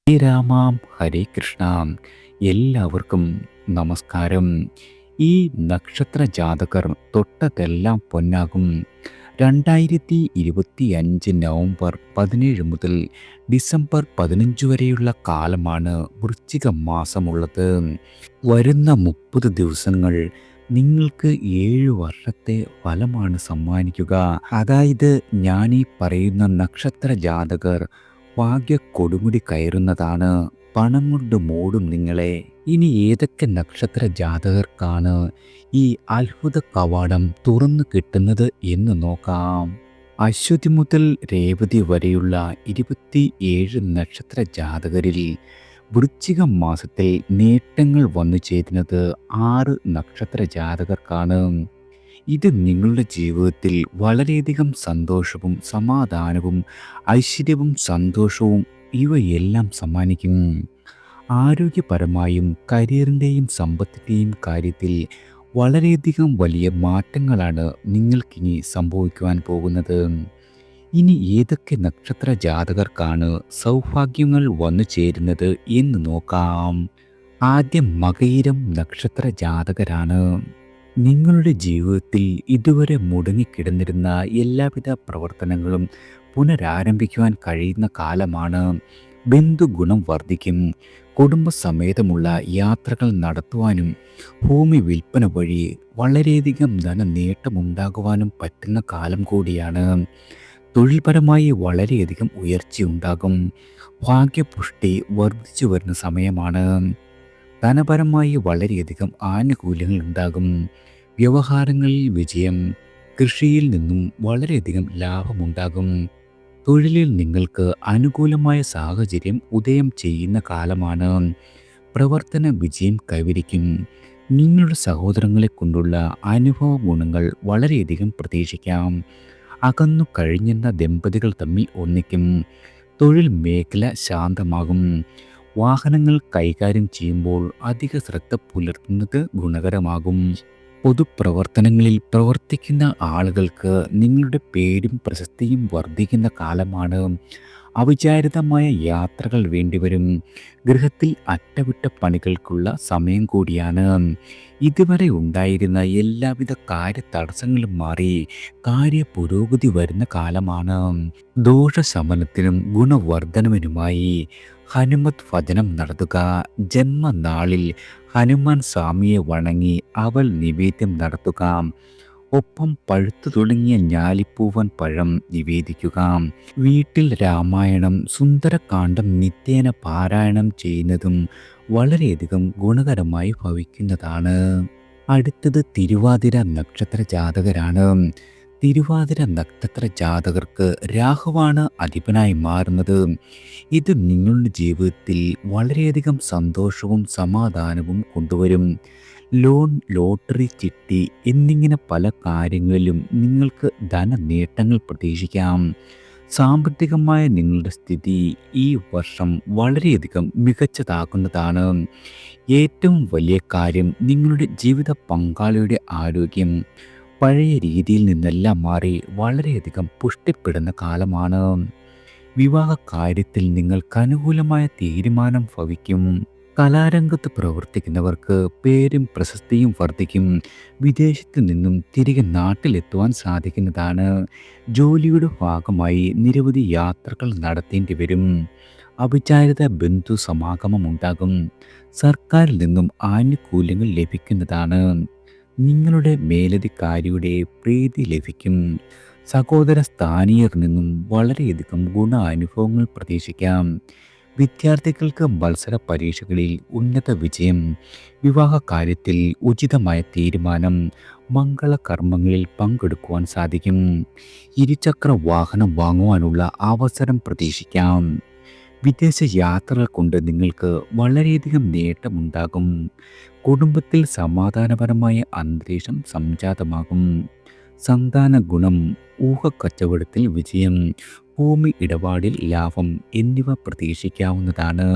ശ്രീരാമാം ഹരേ കൃഷ്ണ. എല്ലാവർക്കും നമസ്കാരം. ഈ നക്ഷത്ര ജാതകർ തൊട്ടതെല്ലാം പൊന്നാകും. 2025 നവംബർ 17 മുതൽ ഡിസംബർ 15 വരെയുള്ള കാലമാണ് വൃശ്ചിക മാസമുള്ളത്. വരുന്ന 30 ദിവസങ്ങൾ നിങ്ങൾക്ക് 7 വർഷത്തെ ഫലമാണ് സമ്മാനിക്കുക. അതായത് ഞാൻ ഈ പറയുന്ന നക്ഷത്ര ജാതകർ ഭാഗ്യ കൊടുമുടി കയറുന്നതാണ്. പണം കൊണ്ട് മൂടും നിങ്ങളെ. ഇനി ഏതൊക്കെ നക്ഷത്ര ജാതകർക്കാണ് ഈ അത്ഭുത കവാടം തുറന്നു കിട്ടുന്നത് എന്ന് നോക്കാം. അശ്വതി മുതൽ രേവതി വരെയുള്ള 27 നക്ഷത്ര ജാതകരിൽ വൃശ്ചിക മാസത്തിൽ നേട്ടങ്ങൾ വന്നു ചേരുന്നത് 6 നക്ഷത്ര ജാതകർക്കാണ്. ഇത് നിങ്ങളുടെ ജീവിതത്തിൽ വളരെയധികം സന്തോഷവും സമാധാനവും ഐശ്വര്യവും സന്തോഷവും ഇവയെല്ലാം സമ്മാനിക്കും. ആരോഗ്യപരമായും കരിയറിൻ്റെയും സമ്പത്തിൻ്റെയും കാര്യത്തിൽ വളരെയധികം വലിയ മാറ്റങ്ങളാണ് നിങ്ങൾക്കിനി സംഭവിക്കുവാൻ പോകുന്നത്. ഇനി ഏതൊക്കെ നക്ഷത്ര ജാതകർക്കാണ് സൗഭാഗ്യങ്ങൾ വന്നു ചേരുന്നത് എന്ന് നോക്കാം. ആദ്യം മകയിരം നക്ഷത്ര ജാതകരാണ്. നിങ്ങളുടെ ജീവിതത്തിൽ ഇതുവരെ മുടങ്ങിക്കിടന്നിരുന്ന എല്ലാവിധ പ്രവർത്തനങ്ങളും പുനരാരംഭിക്കുവാൻ കഴിയുന്ന കാലമാണ്. ബന്ധുഗുണം വർദ്ധിക്കും. കുടുംബസമേതമുള്ള യാത്രകൾ നടത്തുവാനും ഭൂമി വിൽപ്പന വഴി വളരെയധികം ധനനേട്ടമുണ്ടാകുവാനും പറ്റുന്ന കാലം കൂടിയാണ്. തൊഴിൽപരമായി വളരെയധികം ഉയർച്ചയുണ്ടാകും. ഭാഗ്യപുഷ്ടി വർദ്ധിച്ചു വരുന്ന സമയമാണ്. ധനപരമായി വളരെയധികം ആനുകൂല്യങ്ങൾ ഉണ്ടാകും. വ്യവഹാരങ്ങളിൽ വിജയം. കൃഷിയിൽ നിന്നും വളരെയധികം ലാഭമുണ്ടാകും. തൊഴിലിൽ നിങ്ങൾക്ക് അനുകൂലമായ സാഹചര്യം ഉദയം ചെയ്യുന്ന കാലമാണ്. പ്രവർത്തന വിജയം കൈവരിക്കും. നിങ്ങളുടെ സഹോദരങ്ങളെ കൊണ്ടുള്ള അനുഭവ ഗുണങ്ങൾ വളരെയധികം പ്രതീക്ഷിക്കാം. അകന്നു കഴിഞ്ഞെന്ന ദമ്പതികൾ തമ്മിൽ ഒന്നിക്കും. തൊഴിൽ മേഖല ശാന്തമാകും. വാഹനങ്ങൾ കൈകാര്യം ചെയ്യുമ്പോൾ അധിക ശ്രദ്ധ പുലർത്തുന്നത് ഗുണകരമാകും. പൊതുപ്രവർത്തനങ്ങളിൽ പ്രവർത്തിക്കുന്ന ആളുകൾക്ക് നിങ്ങളുടെ പേരും പ്രശസ്തിയും വർദ്ധിക്കുന്ന കാലമാണ്. അവിചാരിതമായ യാത്രകൾ വേണ്ടിവരും. ഗൃഹത്തിൽ അറ്റകുറ്റപ്പണികൾക്കുള്ള സമയം കൂടിയാണ്. ഇതുവരെ ഉണ്ടായിരുന്ന എല്ലാവിധ കാര്യ തടസ്സങ്ങളും മാറി കാര്യ പുരോഗതി വരുന്ന കാലമാണ്. ദോഷശമനത്തിനും ഗുണവർദ്ധനവിനുമായി ഹനുമത് ഭജനം നടത്തുക. ജന്മനാളിൽ ഹനുമാൻ സ്വാമിയെ വണങ്ങി അവൽ നിവേദ്യം നടത്തുക. ഒപ്പം പഴുത്തു തുടങ്ങിയ ഞാലിപ്പൂവൻ പഴം നിവേദിക്കുക. വീട്ടിൽ രാമായണം സുന്ദരകാന്ഡം നിത്യേന പാരായണം ചെയ്യുന്നതും വളരെയധികം ഗുണകരമായി ഭവിക്കുന്നതാണ്. അടുത്തത് തിരുവാതിര നക്ഷത്ര ജാതകരാണ്. തിരുവാതിര നക്ഷത്ര ജാതകർക്ക് രാഹുവാണ് അധിപനായി മാറുന്നത്. ഇത് നിങ്ങളുടെ ജീവിതത്തിൽ വളരെയധികം സന്തോഷവും സമാധാനവും കൊണ്ടുവരും. ലോൺ, ലോട്ടറി, ചിട്ടി എന്നിങ്ങനെ പല കാര്യങ്ങളിലും നിങ്ങൾക്ക് ധനനേട്ടങ്ങൾ പ്രതീക്ഷിക്കാം. സാമ്പത്തികമായ നിങ്ങളുടെ സ്ഥിതി ഈ വർഷം വളരെയധികം മികച്ചതാക്കുന്നതാണ്. ഏറ്റവും വലിയ കാര്യം നിങ്ങളുടെ ജീവിത പങ്കാളിയുടെ ആരോഗ്യം പഴയ രീതിയിൽ നിന്നെല്ലാം മാറി വളരെയധികം പുഷ്ടിപ്പെടുന്ന കാലമാണ്. വിവാഹ കാര്യത്തിൽ നിങ്ങൾക്ക് അനുകൂലമായ തീരുമാനം ഭവിക്കും. കലാരംഗത്ത് പ്രവർത്തിക്കുന്നവർക്ക് പേരും പ്രശസ്തിയും വർദ്ധിക്കും. വിദേശത്ത് നിന്നും തിരികെ നാട്ടിലെത്തുവാൻ സാധിക്കുന്നതാണ്. ജോലിയുടെ ഭാഗമായി നിരവധി യാത്രകൾ നടത്തേണ്ടി വരും. അവിചാരിത ബന്ധു സമാഗമം ഉണ്ടാകും. സർക്കാരിൽ നിന്നും ആനുകൂല്യങ്ങൾ ലഭിക്കുന്നതാണ്. നിങ്ങളുടെ മേലധികാരിയുടെ പ്രീതി ലഭിക്കും. സഹോദര സ്ഥാനീയർ നിന്നും വളരെയധികം ഗുണാനുഭവങ്ങൾ പ്രതീക്ഷിക്കാം. വിദ്യാർത്ഥികൾക്ക് മത്സര പരീക്ഷകളിൽ ഉന്നത വിജയം. വിവാഹ കാര്യത്തിൽ ഉചിതമായ തീരുമാനം. മംഗളകർമ്മങ്ങളിൽ പങ്കെടുക്കുവാൻ സാധിക്കും. ഇരുചക്ര വാഹനം വാങ്ങുവാനുള്ള അവസരം പ്രതീക്ഷിക്കാം. വിദേശ യാത്രകൾ കൊണ്ട് നിങ്ങൾക്ക് വളരെയധികം നേട്ടമുണ്ടാകും. കുടുംബത്തിൽ സമാധാനപരമായ അന്തരീക്ഷം സംജാതമാകും. സന്താന ഗുണം. ഊഹക്കച്ചവടത്തിൽ വിജയം. ഭൂമി ഇടപാടിൽ ലാഭം എന്നിവ പ്രതീക്ഷിക്കാവുന്നതാണ്.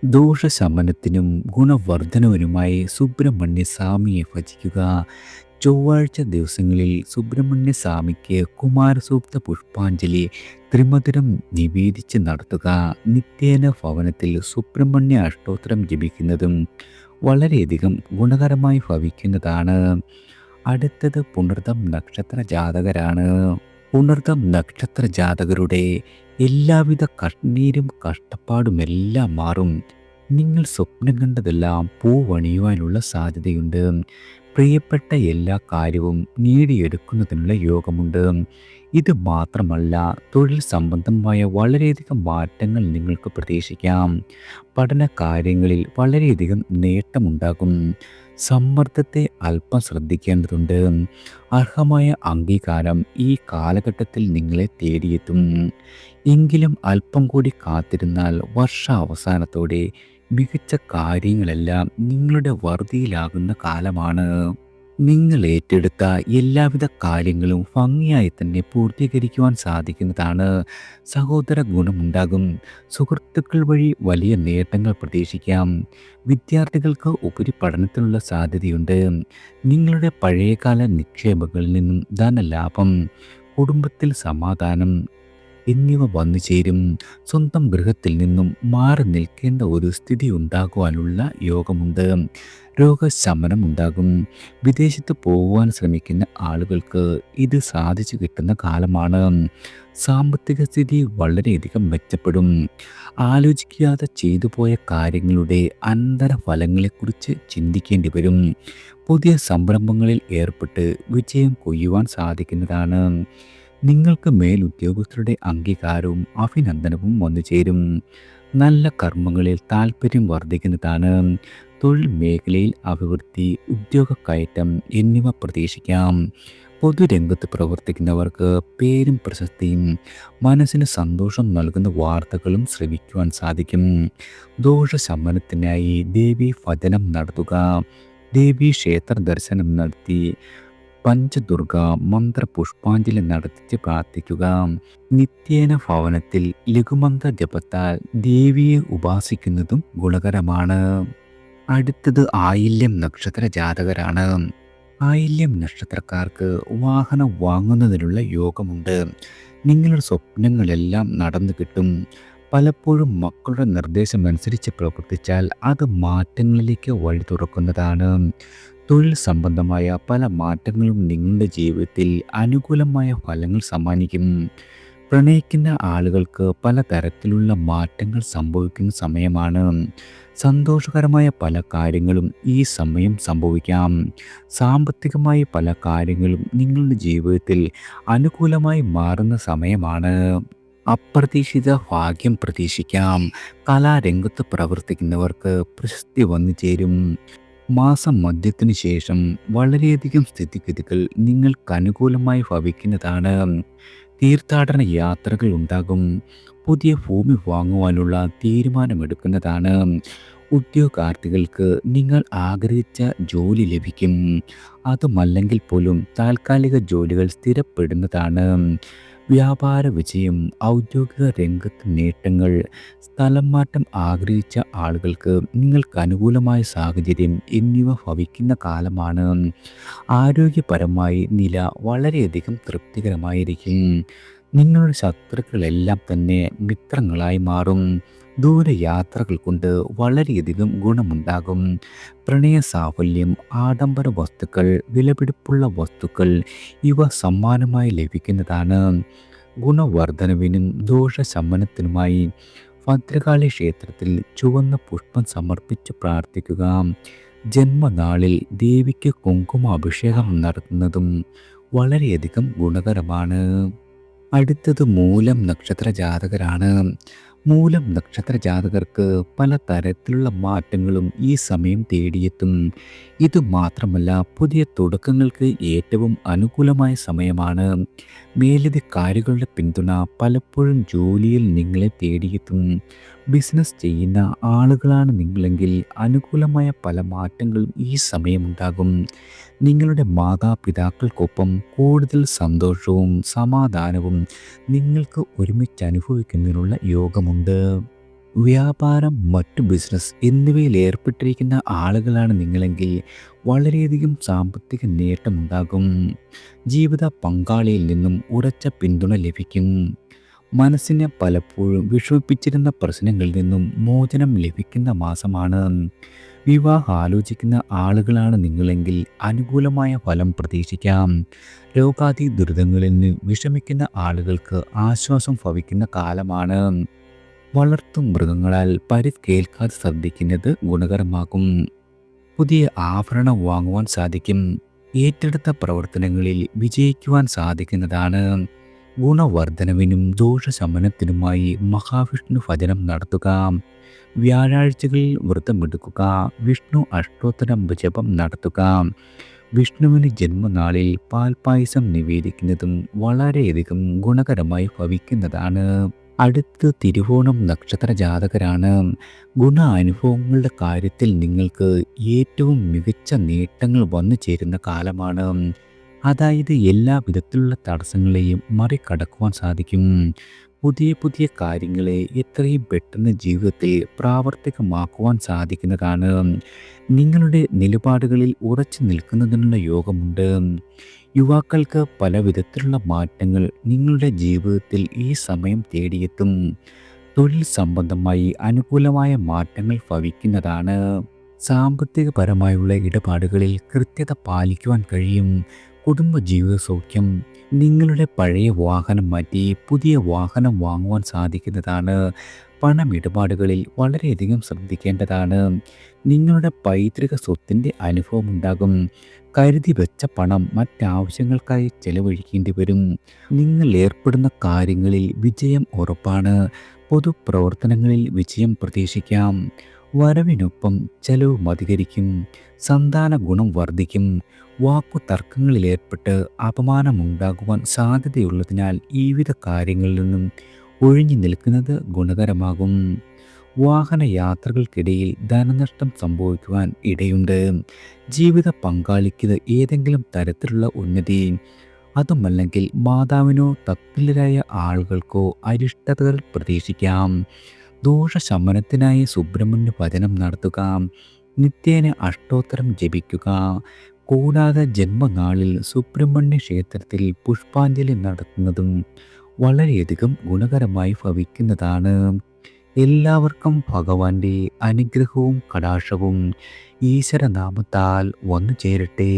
ദോഷശമനത്തിനും ഗുണവർദ്ധനവിനുമായി സുബ്രഹ്മണ്യ സ്വാമിയെ ഭജിക്കുക. ചൊവ്വാഴ്ച ദിവസങ്ങളിൽ സുബ്രഹ്മണ്യ സ്വാമിക്ക് കുമാരസൂക്ത പുഷ്പാഞ്ജലി ത്രിമധുരം നിവേദിച്ച് നടത്തുക. നിത്യേന ഭവനത്തിൽ സുബ്രഹ്മണ്യ അഷ്ടോത്തരം ജപിക്കുന്നതും വളരെയധികം ഗുണകരമായി ഭവിക്കുന്നതാണ്. അടുത്തത് പുണർതം നക്ഷത്ര ജാതകരാണ്. പുണർതം നക്ഷത്ര ജാതകരുടെ എല്ലാവിധ കണ്ണീരും കഷ്ടപ്പാടുമെല്ലാം മാറും. നിങ്ങൾ സ്വപ്നം കണ്ടതെല്ലാം പൂവണിയുവാനുള്ള സാധ്യതയുണ്ട്. പ്രിയപ്പെട്ട എല്ലാ കാര്യവും നേടിയെടുക്കുന്നതിനുള്ള യോഗമുണ്ട്. ഇത് മാത്രമല്ല, തൊഴിൽ സംബന്ധമായ വളരെയധികം മാറ്റങ്ങൾ നിങ്ങൾക്ക് പ്രതീക്ഷിക്കാം. പഠന കാര്യങ്ങളിൽ വളരെയധികം നേട്ടമുണ്ടാകും. സമ്മർദ്ദത്തെ അല്പം ശ്രദ്ധിക്കേണ്ടതുണ്ട്. അർഹമായ അംഗീകാരം ഈ കാലഘട്ടത്തിൽ നിങ്ങളെ തേടിയെത്തും. എങ്കിലും അല്പം കൂടി കാത്തിരുന്നാൽ വർഷാവസാനത്തോടെ മികച്ച കാര്യങ്ങളെല്ലാം നിങ്ങളുടെ വറുതിയിലാകുന്ന കാലമാണ്. നിങ്ങൾ ഏറ്റെടുത്ത എല്ലാവിധ കാര്യങ്ങളും ഭംഗിയായി തന്നെ പൂർത്തീകരിക്കുവാൻ സാധിക്കുന്നതാണ്. സഹോദര ഗുണമുണ്ടാകും. സുഹൃത്തുക്കൾ വഴി വലിയ നേട്ടങ്ങൾ പ്രതീക്ഷിക്കാം. വിദ്യാർത്ഥികൾക്ക് ഉപരിപഠനത്തിനുള്ള സാധ്യതയുണ്ട്. നിങ്ങളുടെ പഴയകാല നിക്ഷേപങ്ങളിൽ നിന്നും ധനലാഭം, കുടുംബത്തിൽ സമാധാനം എന്നിവ വന്നു ചേരും. സ്വന്തം ഗൃഹത്തിൽ നിന്നും മാറി നിൽക്കേണ്ട ഒരു സ്ഥിതി ഉണ്ടാകുവാനുള്ള യോഗമുണ്ട്. രോഗശമനം ഉണ്ടാകും. വിദേശത്ത് പോകുവാൻ ശ്രമിക്കുന്ന ആളുകൾക്ക് ഇത് സാധിച്ചു കിട്ടുന്ന കാലമാണ്. സാമ്പത്തിക സ്ഥിതി വളരെയധികം മെച്ചപ്പെടും. ആലോചിക്കാതെ ചെയ്തു പോയ കാര്യങ്ങളുടെ അനന്തരഫലങ്ങളെക്കുറിച്ച് ചിന്തിക്കേണ്ടി വരും. പുതിയ സംരംഭങ്ങളിൽ ഏർപ്പെട്ട് വിജയം കൊയ്യുവാൻ സാധിക്കുന്നതാണ്. നിങ്ങൾക്ക് മേലുദ്യോഗസ്ഥരുടെ അംഗീകാരവും അഭിനന്ദനവും വന്നു ചേരും. നല്ല കർമ്മങ്ങളിൽ താല്പര്യം വർദ്ധിക്കുന്നതാണ്. തൊഴിൽ മേഖലയിൽ അഭിവൃദ്ധി, ഉദ്യോഗ കയറ്റം എന്നിവ പ്രതീക്ഷിക്കാം. പൊതുരംഗത്ത് പ്രവർത്തിക്കുന്നവർക്ക് പേരും പ്രശസ്തിയും മനസ്സിന് സന്തോഷം നൽകുന്ന വാർത്തകളും ശ്രവിക്കുവാൻ സാധിക്കും. ദോഷശമനത്തിനായി ദേവീ ഭജനം നടത്തുക. ദേവീ ക്ഷേത്ര ദർശനം നടത്തി പഞ്ചദുർഗ മന്ത്ര പുഷ്പാഞ്ജലി നടത്തിച്ച് പ്രാർത്ഥിക്കുക. നിത്യേന ഭവനത്തിൽ ലഘുമന്ത്ര ജപത്താൽ ദേവിയെ ഉപാസിക്കുന്നതും ഗുണകരമാണ്. അടുത്തത് ആയില്യം നക്ഷത്ര ജാതകരാണ്. ആയില്യം നക്ഷത്രക്കാർക്ക് വാഹനം വാങ്ങുന്നതിനുള്ള യോഗമുണ്ട്. നിങ്ങളുടെ സ്വപ്നങ്ങളെല്ലാം നടന്നു കിട്ടും. പലപ്പോഴും മക്കളുടെ നിർദ്ദേശമനുസരിച്ച് പ്രവർത്തിച്ചാൽ അത് മാറ്റങ്ങളിലേക്ക് വഴി തുറക്കുന്നതാണ്. തൊഴിൽ സംബന്ധമായ പല മാറ്റങ്ങളും നിങ്ങളുടെ ജീവിതത്തിൽ അനുകൂലമായ ഫലങ്ങൾ സമ്മാനിക്കും. പ്രണയിക്കുന്ന ആളുകൾക്ക് പലതരത്തിലുള്ള മാറ്റങ്ങൾ സംഭവിക്കുന്ന സമയമാണ്. സന്തോഷകരമായ പല കാര്യങ്ങളും ഈ സമയം സംഭവിക്കാം. സാമ്പത്തികമായ പല കാര്യങ്ങളും നിങ്ങളുടെ ജീവിതത്തിൽ അനുകൂലമായി മാറുന്ന സമയമാണ്. അപ്രതീക്ഷിത ഭാഗ്യം പ്രതീക്ഷിക്കാം. കലാരംഗത്ത് പ്രവർത്തിക്കുന്നവർക്ക് പ്രശസ്തി വന്നു ചേരും. മാസം മധ്യത്തിനു ശേഷം വളരെയധികം സ്ഥിതിഗതികൾ നിങ്ങൾക്ക് അനുകൂലമായി ഭവിക്കുന്നതാണ്. തീർത്ഥാടന യാത്രകൾ ഉണ്ടാകും. പുതിയ ഭൂമി വാങ്ങുവാനുള്ള തീരുമാനമെടുക്കുന്നതാണ്. ഉദ്യോഗാർത്ഥികൾക്ക് നിങ്ങൾ ആഗ്രഹിച്ച ജോലി ലഭിക്കും. അതുമല്ലെങ്കിൽ പോലും താൽക്കാലിക ജോലികൾ സ്ഥിരപ്പെടുന്നതാണ്. വ്യാപാര വിജയം, ഔദ്യോഗിക രംഗത്ത് നേട്ടങ്ങൾ, സ്ഥലം മാറ്റം ആഗ്രഹിച്ച ആളുകൾക്ക് നിങ്ങൾക്ക് അനുകൂലമായ സാഹചര്യം എന്നിവ ഭവിക്കുന്ന കാലമാണ്. ആരോഗ്യപരമായി നില വളരെയധികം തൃപ്തികരമായിരിക്കും. നിങ്ങളുടെ ശത്രുക്കളെല്ലാം തന്നെ മിത്രങ്ങളായി മാറും. ദൂരയാത്രകൾ കൊണ്ട് വളരെയധികം ഗുണമുണ്ടാകും. പ്രണയ സാഫല്യം, ആഡംബര വസ്തുക്കൾ, വിലപിടിപ്പുള്ള വസ്തുക്കൾ ഇവ സമ്മാനമായി ലഭിക്കുന്നതാണ്. ഗുണവർദ്ധനവിനും ദോഷശമനത്തിനുമായി ഭദ്രകാളി ക്ഷേത്രത്തിൽ ചുവന്ന പുഷ്പം സമർപ്പിച്ച് പ്രാർത്ഥിക്കുക. ജന്മനാളിൽ ദേവിക്ക് കുങ്കുമാഭിഷേകം നടത്തുന്നതും വളരെയധികം ഗുണകരമാണ്. അടുത്തത് മൂലം നക്ഷത്ര ജാതകരാണ്. മൂലം നക്ഷത്ര ജാതകർക്ക് പല തരത്തിലുള്ള മാറ്റങ്ങളും ഈ സമയം തേടിയെത്തും. ഇത് മാത്രമല്ല, പുതിയ തുടക്കങ്ങൾക്ക് ഏറ്റവും അനുകൂലമായ സമയമാണ്. മേലധികാരികളുടെ പിന്തുണ പലപ്പോഴും ജോലിയിൽ നിങ്ങളെ തേടിയെത്തും. ബിസിനസ് ചെയ്യുന്ന ആളുകളാണ് നിങ്ങളെങ്കിൽ അനുകൂലമായ പല മാറ്റങ്ങളും ഈ സമയമുണ്ടാകും. നിങ്ങളുടെ മാതാപിതാക്കൾക്കൊപ്പം കൂടുതൽ സന്തോഷവും സമാധാനവും നിങ്ങൾക്ക് ഒരുമിച്ച് അനുഭവിക്കുന്നതിനുള്ള യോഗമുണ്ട്. വ്യാപാരം, മറ്റു ബിസിനസ് എന്നിവയിൽ ഏർപ്പെട്ടിരിക്കുന്ന ആളുകളാണ് നിങ്ങളെങ്കിൽ വളരെയധികം സാമ്പത്തിക നേട്ടമുണ്ടാകും. ജീവിത പങ്കാളിയിൽ നിന്നും ഉറച്ച പിന്തുണ ലഭിക്കും. മനസ്സിനെ പലപ്പോഴും വിഷമിപ്പിച്ചിരുന്ന പ്രശ്നങ്ങളിൽ നിന്നും മോചനം ലഭിക്കുന്ന മാസമാണ്. വിവാഹം ആലോചിക്കുന്ന ആളുകളാണ് നിങ്ങളെങ്കിൽ അനുകൂലമായ ഫലം പ്രതീക്ഷിക്കാം. രോഗാദി ദുരിതങ്ങളിൽ നിന്ന് വിഷമിക്കുന്ന ആളുകൾക്ക് ആശ്വാസം ഭവിക്കുന്ന കാലമാണ്. വളർത്തു മൃഗങ്ങളാൽ പരിക്കേൽക്കാതെ ശ്രദ്ധിക്കുന്നത് ഗുണകരമാകും. പുതിയ ആഭരണം വാങ്ങുവാൻ സാധിക്കും. ഏറ്റെടുത്ത പ്രവർത്തനങ്ങളിൽ വിജയിക്കുവാൻ സാധിക്കുന്നതാണ്. ഗുണവർദ്ധനവിനും ദോഷശമനത്തിനുമായി മഹാവിഷ്ണു ഭജനം നടത്തുക. വ്യാഴാഴ്ചകളിൽ വ്രതമെടുക്കുക. വിഷ്ണു അഷ്ടോത്തരം ജപം നടത്തുക. വിഷ്ണുവിന് ജന്മനാളിൽ പാൽപ്പായസം നിവേദിക്കുന്നതും വളരെയധികം ഗുണകരമായി ഭവിക്കുന്നതാണ്. അടുത്ത് തിരുവോണം നക്ഷത്ര ജാതകരാണ്. ഗുണ അനുഭവങ്ങളുടെ കാര്യത്തിൽ നിങ്ങൾക്ക് ഏറ്റവും മികച്ച നേട്ടങ്ങൾ വന്നു ചേരുന്ന കാലമാണ്. അതായത് എല്ലാ വിധത്തിലുള്ള തടസ്സങ്ങളെയും മറികടക്കുവാൻ സാധിക്കും. പുതിയ പുതിയ കാര്യങ്ങളെ എത്രയും പെട്ടെന്ന് ജീവിതത്തിൽ പ്രാവർത്തികമാക്കുവാൻ സാധിക്കുന്നതാണ്. നിങ്ങളുടെ നിലപാടുകളിൽ ഉറച്ചു നിൽക്കുന്നതിനുള്ള യോഗമുണ്ട്. യുവാക്കൾക്ക് പല വിധത്തിലുള്ള മാറ്റങ്ങൾ നിങ്ങളുടെ ജീവിതത്തിൽ ഈ സമയം തേടിയെത്തും. തൊഴിൽ സംബന്ധമായി അനുകൂലമായ മാറ്റങ്ങൾ ഭവിക്കുന്നതാണ്. സാമ്പത്തികപരമായുള്ള ഇടപാടുകളിൽ കൃത്യത പാലിക്കുവാൻ കഴിയും. കുടുംബജീവിത സൗഖ്യം. നിങ്ങളുടെ പഴയ വാഹനം മാറ്റി പുതിയ വാഹനം വാങ്ങുവാൻ സാധിക്കുന്നതാണ്. പണമിടപാടുകളിൽ വളരെയധികം ശ്രദ്ധിക്കേണ്ടതാണ്. നിങ്ങളുടെ പൈതൃക സ്വത്തിൻ്റെ അനുഭവമുണ്ടാകും. കരുതി വെച്ച പണം മറ്റാവശ്യങ്ങൾക്കായി ചെലവഴിക്കേണ്ടി വരും. നിങ്ങൾ ഏർപ്പെടുന്ന കാര്യങ്ങളിൽ വിജയം ഉറപ്പാണ്. പൊതുപ്രവർത്തനങ്ങളിൽ വിജയം പ്രതീക്ഷിക്കാം. വരവിനൊപ്പം ചെലവും അധികരിക്കും. സന്താന ഗുണം വർദ്ധിക്കും. വാക്കു തർക്കങ്ങളിലേർപ്പെട്ട് അപമാനമുണ്ടാകുവാൻ സാധ്യതയുള്ളതിനാൽ ഈ വിധ കാര്യങ്ങളിൽ നിന്നും ഒഴിഞ്ഞു നിൽക്കുന്നത് ഗുണകരമാകും. വാഹനയാത്രകൾക്കിടയിൽ ധനനഷ്ടം സംഭവിക്കുവാൻ ഇടയുണ്ട്. ജീവിത പങ്കാളിക്ക് ഏതെങ്കിലും തരത്തിലുള്ള ഉന്നതി, അതുമല്ലെങ്കിൽ മാതാവിനോ തത്തുല്യരായ ആളുകൾക്കോ അരിഷ്ടതകൾ പ്രതീക്ഷിക്കാം. ദോഷശമനത്തിനായി സുബ്രഹ്മണ്യ ഭജനം നടത്തുക. നിത്യേന അഷ്ടോത്തരം ജപിക്കുക. കൂടാതെ ജന്മനാളിൽ സുബ്രഹ്മണ്യ ക്ഷേത്രത്തിൽ പുഷ്പാഞ്ജലി നടത്തുന്നതും വളരെയധികം ഗുണകരമായി ഭവിക്കുന്നതാണ്. എല്ലാവർക്കും ഭഗവാന്റെ അനുഗ്രഹവും കടാക്ഷവും ഈശ്വരനാമത്താൽ വന്നു ചേരട്ടെ.